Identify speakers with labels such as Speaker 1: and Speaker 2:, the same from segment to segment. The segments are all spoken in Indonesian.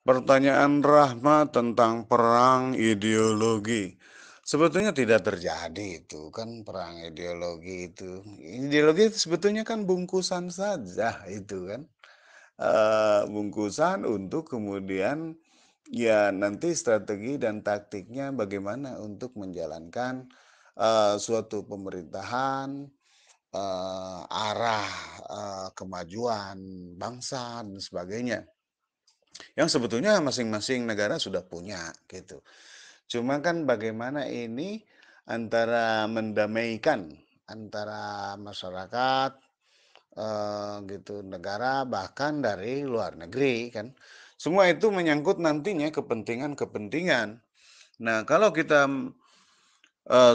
Speaker 1: Pertanyaan Rahma tentang perang ideologi. Sebetulnya tidak terjadi itu kan perang ideologi itu. Ideologi itu sebetulnya kan bungkusan saja itu kan. Bungkusan untuk kemudian ya nanti strategi dan taktiknya bagaimana untuk menjalankan suatu pemerintahan, arah kemajuan bangsa dan sebagainya. Yang sebetulnya masing-masing negara sudah punya gitu. Cuma kan bagaimana ini antara mendamaikan antara masyarakat gitu, negara bahkan dari luar negeri kan. Semua itu menyangkut nantinya kepentingan-kepentingan. Nah, kalau kita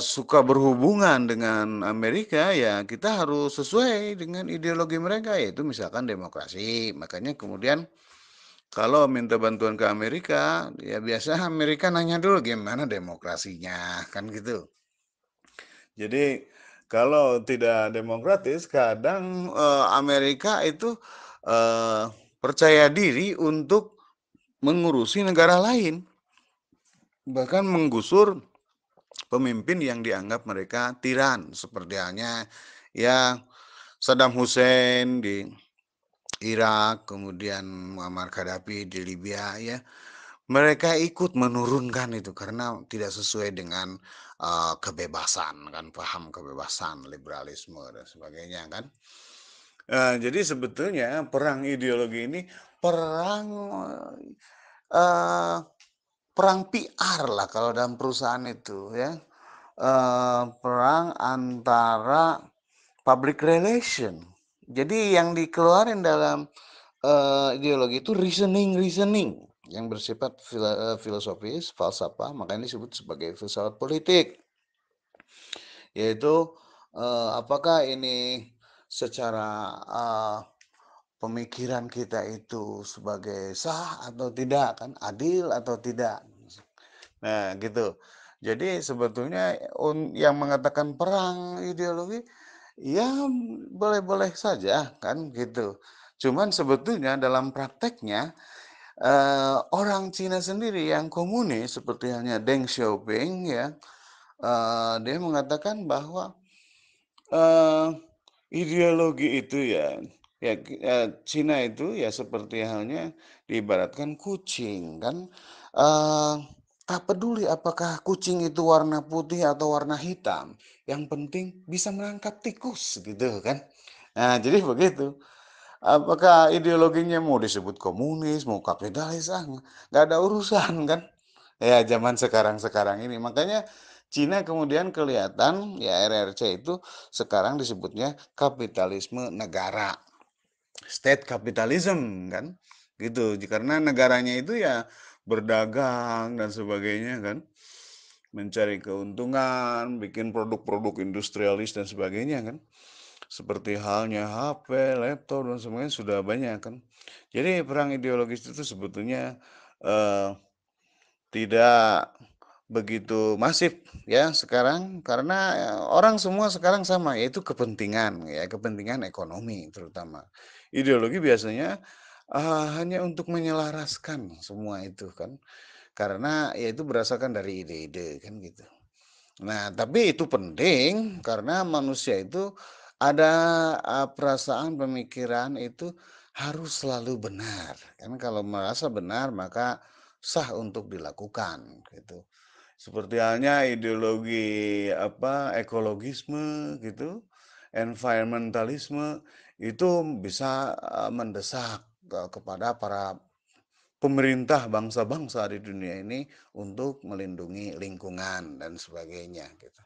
Speaker 1: suka berhubungan dengan Amerika ya kita harus sesuai dengan ideologi mereka yaitu misalkan demokrasi. Makanya kemudian kalau minta bantuan ke Amerika, ya biasa Amerika nanya dulu gimana demokrasinya, kan gitu. Jadi kalau tidak demokratis, kadang Amerika itu percaya diri untuk mengurusi negara lain, bahkan menggusur pemimpin yang dianggap mereka tiran, seperti halnya ya Saddam Hussein di Irak, kemudian Muammar Gaddafi di Libya ya. Mereka ikut menurunkan itu karena tidak sesuai dengan kebebasan kan, paham kebebasan, liberalisme dan sebagainya kan. Jadi sebetulnya perang ideologi ini perang eh, perang PR lah kalau dalam perusahaan itu ya. Perang antara public relation. Jadi yang dikeluarin dalam ideologi itu reasoning yang bersifat filosofis, falsafah, makanya disebut sebagai filsafat politik. Yaitu apakah ini secara pemikiran kita itu sebagai sah atau tidak kan, adil atau tidak. Nah, gitu. Jadi sebetulnya yang mengatakan perang ideologi ya boleh-boleh saja kan gitu. Cuman sebetulnya dalam prakteknya orang Cina sendiri yang komunis seperti halnya Deng Xiaoping ya, dia mengatakan bahwa eh, ideologi itu ya, ya Cina itu ya seperti halnya diibaratkan kucing kan, eh, tak peduli apakah kucing itu warna putih atau warna hitam, yang penting bisa menangkap tikus gitu kan. Nah jadi begitu. Apakah ideologinya mau disebut komunis, mau kapitalis, nggak ada urusan kan? Ya zaman sekarang-sekarang ini. Makanya Cina kemudian kelihatan ya RRC itu sekarang disebutnya kapitalisme negara, state capitalism kan, gitu. Karena negaranya itu ya berdagang dan sebagainya kan, mencari keuntungan, bikin produk-produk industrialis dan sebagainya kan. Seperti halnya HP, laptop dan sebagainya sudah banyak kan. Jadi perang ideologis itu sebetulnya eh, tidak begitu masif ya sekarang karena orang semua sekarang sama yaitu kepentingan ya kepentingan ekonomi terutama. Ideologi biasanya hanya untuk menyelaraskan semua itu kan karena ya itu berdasarkan dari ide-ide kan gitu. Nah, tapi itu penting karena manusia itu ada perasaan pemikiran itu harus selalu benar. Kan kalau merasa benar maka sah untuk dilakukan gitu. Seperti halnya ideologi apa ekologisme gitu, environmentalisme itu bisa mendesak kepada para pemerintah bangsa-bangsa di dunia ini untuk melindungi lingkungan dan sebagainya gitu.